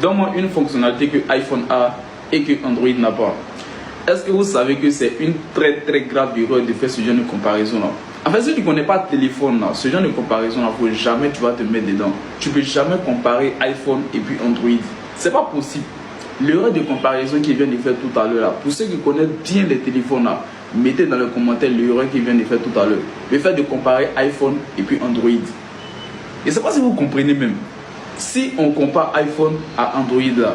Donne-moi une fonctionnalité que iPhone a et que Android n'a pas. Est-ce que vous savez que c'est une très grave erreur de faire ce genre de comparaison là? En fait, si tu ne connais pas téléphone là, ce genre de comparaison là, faut jamais tu vas te mettre dedans. Tu peux jamais comparer iPhone et puis Android. C'est pas possible. L'erreur de comparaison qui vient de faire tout à l'heure là, pour ceux qui connaissent bien les téléphones là, mettez dans les commentaires l'erreur qui vient de faire tout à l'heure. Le fait de comparer iPhone et puis Android. Et je ne sais pas si vous comprenez même. Si on compare iPhone à Android là,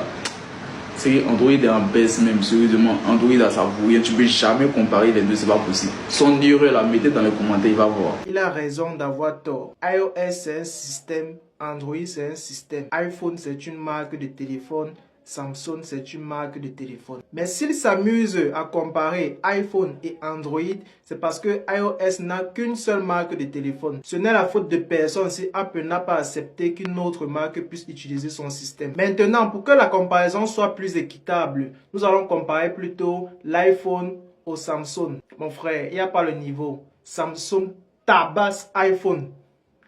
c'est Android est en baisse même, sérieusement. Android a sa voûte, tu ne peux jamais comparer les deux, c'est pas possible. Son erreur là, mettez dans les commentaires, il va voir. Il a raison d'avoir tort. iOS c'est un système, Android c'est un système. iPhone c'est une marque de téléphone. Samsung, c'est une marque de téléphone. Mais s'il s'amuse à comparer iPhone et Android, c'est parce que iOS n'a qu'une seule marque de téléphone. Ce n'est la faute de personne si Apple n'a pas accepté qu'une autre marque puisse utiliser son système. Maintenant, pour que la comparaison soit plus équitable, nous allons comparer plutôt l'iPhone au Samsung. Mon frère, il n'y a pas le niveau. Samsung tabasse iPhone.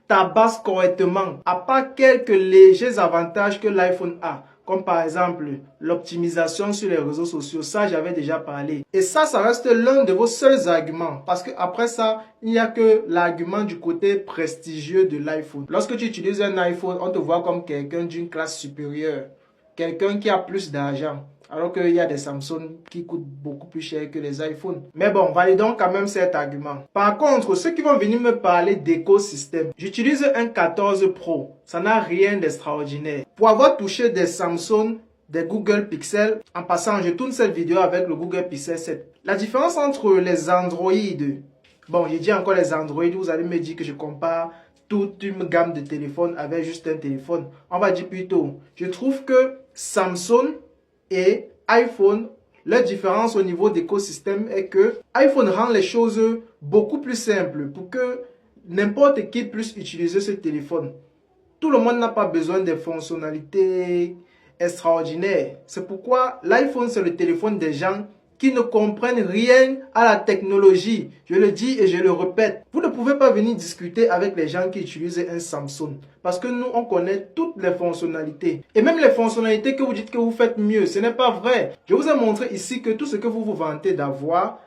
Tabasse correctement. À part quelques légers avantages que l'iPhone a. Comme par exemple l'optimisation sur les réseaux sociaux, ça j'avais déjà parlé. Et ça reste l'un de vos seuls arguments. Parce qu'après ça, il n'y a que l'argument du côté prestigieux de l'iPhone. Lorsque tu utilises un iPhone, on te voit comme quelqu'un d'une classe supérieure. Quelqu'un qui a plus d'argent. Alors qu'il y a des Samsung qui coûtent beaucoup plus cher que les iPhones. Mais bon, validons quand même cet argument. Par contre, ceux qui vont venir me parler d'écosystème, j'utilise un 14 Pro. Ça n'a rien d'extraordinaire. Pour avoir touché des Samsung, des Google Pixel, en passant, je tourne cette vidéo avec le Google Pixel 7. La différence entre les Android, bon, j'ai dit encore les Android, vous allez me dire que je compare toute une gamme de téléphones avec juste un téléphone. On va dire plutôt, je trouve que Samsung et iPhone, la différence au niveau d'écosystème est que iPhone rend les choses beaucoup plus simples pour que n'importe qui puisse utiliser ce téléphone. Tout le monde n'a pas besoin de fonctionnalités extraordinaires. C'est pourquoi l'iPhone, c'est le téléphone des gens qui ne comprennent rien à la technologie. Je le dis et je le répète. Vous ne pouvez pas venir discuter avec les gens qui utilisent un Samsung. Parce que nous, on connaît toutes les fonctionnalités. Et même les fonctionnalités que vous dites que vous faites mieux, ce n'est pas vrai. Je vous ai montré ici que tout ce que vous vous vantez d'avoir,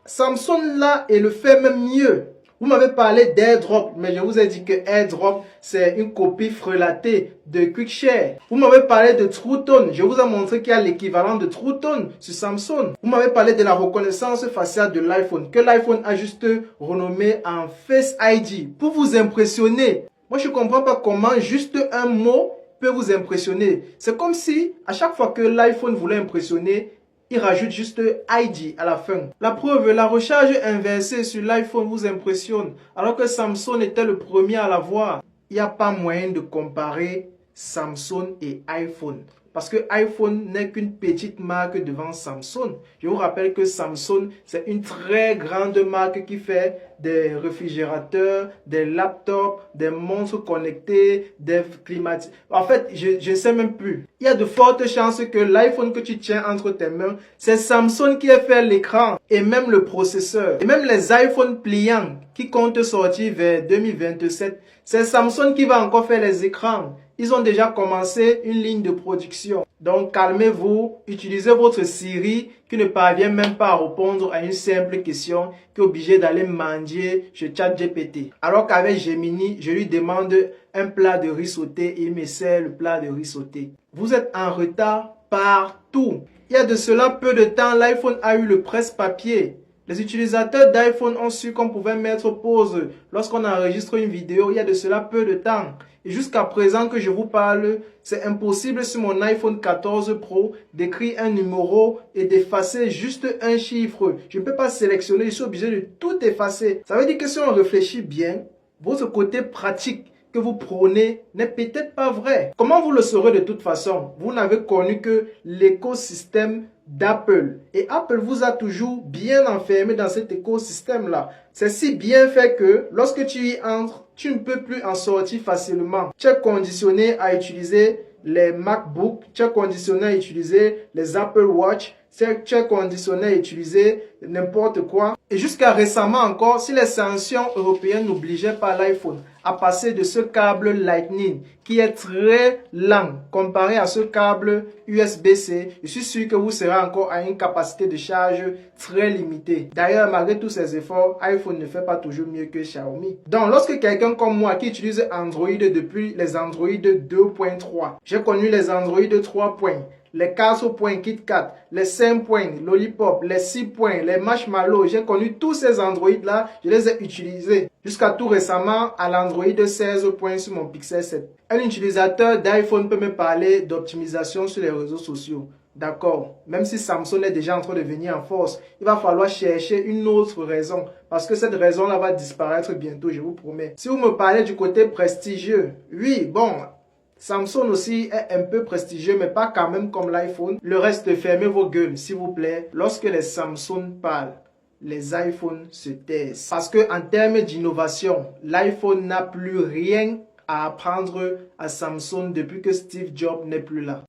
Samsung là, et le fait même mieux. Vous m'avez parlé d'AirDrop, mais je vous ai dit que AirDrop, c'est une copie frelatée de QuickShare. Vous m'avez parlé de TrueTone. Je vous ai montré qu'il y a l'équivalent de TrueTone sur Samsung. Vous m'avez parlé de la reconnaissance faciale de l'iPhone, que l'iPhone a juste renommé en Face ID pour vous impressionner. Moi, je ne comprends pas comment juste un mot peut vous impressionner. C'est comme si, à chaque fois que l'iPhone voulait impressionner, il rajoute juste ID à la fin. La preuve, la recharge inversée sur l'iPhone vous impressionne, alors que Samsung était le premier à l'avoir. Il n'y a pas moyen de comparer Samsung et iPhone. Parce que iPhone n'est qu'une petite marque devant Samsung. Je vous rappelle que Samsung, c'est une très grande marque qui fait des réfrigérateurs, des laptops, des montres connectées, des climatiseurs. En fait, je ne sais même plus. Il y a de fortes chances que l'iPhone que tu tiens entre tes mains, c'est Samsung qui a fait l'écran et même le processeur. Et même les iPhones pliants qui comptent sortir vers 2027, c'est Samsung qui va encore faire les écrans. Ils ont déjà commencé une ligne de production. Donc calmez-vous, utilisez votre Siri qui ne parvient même pas à répondre à une simple question, qui est obligé d'aller manger chez ChatGPT. Alors qu'avec Gemini, je lui demande un plat de riz sauté et il me sert le plat de riz sauté. Vous êtes en retard partout. Il y a de cela peu de temps, l'iPhone a eu le presse-papier. Les utilisateurs d'iPhone ont su qu'on pouvait mettre pause lorsqu'on enregistre une vidéo il y a de cela peu de temps. Et jusqu'à présent que je vous parle, c'est impossible sur mon iPhone 14 Pro d'écrire un numéro et d'effacer juste un chiffre. Je ne peux pas sélectionner, je suis obligé de tout effacer. Ça veut dire que si on réfléchit bien, votre côté pratique que vous prônez n'est peut-être pas vrai. Comment vous le saurez de toute façon? Vous n'avez connu que l'écosystème d'Apple. Et Apple vous a toujours bien enfermé dans cet écosystème-là. C'est si bien fait que lorsque tu y entres, tu ne peux plus en sortir facilement. Tu es conditionné à utiliser les MacBook, tu es conditionné à utiliser les Apple Watch, tu es conditionné à utiliser n'importe quoi. Et jusqu'à récemment encore, si les sanctions européennes n'obligeaient pas l'iPhone à passer de ce câble Lightning qui est très lent comparé à ce câble USB-C. Je suis sûr que vous serez encore à une capacité de charge très limitée. D'ailleurs, malgré tous ces efforts, iPhone ne fait pas toujours mieux que Xiaomi. Donc, lorsque quelqu'un comme moi qui utilise Android depuis les Android 2.3, j'ai connu les Android 3. Les 4 points KitKat, les 5 points Lollipop, les 6 points, les Marshmallow, j'ai connu tous ces Android-là, je les ai utilisés jusqu'à tout récemment à l'Android 16 points sur mon Pixel 7. Un utilisateur d'iPhone peut me parler d'optimisation sur les réseaux sociaux. D'accord, même si Samsung est déjà en train de venir en force, il va falloir chercher une autre raison parce que cette raison-là va disparaître bientôt, je vous promets. Si vous me parlez du côté prestigieux, oui, bon, Samsung aussi est un peu prestigieux, mais pas quand même comme l'iPhone. Le reste, fermez vos gueules, s'il vous plaît. Lorsque les Samsung parlent, les iPhones se taisent. Parce qu'en termes d'innovation, l'iPhone n'a plus rien à apprendre à Samsung depuis que Steve Jobs n'est plus là.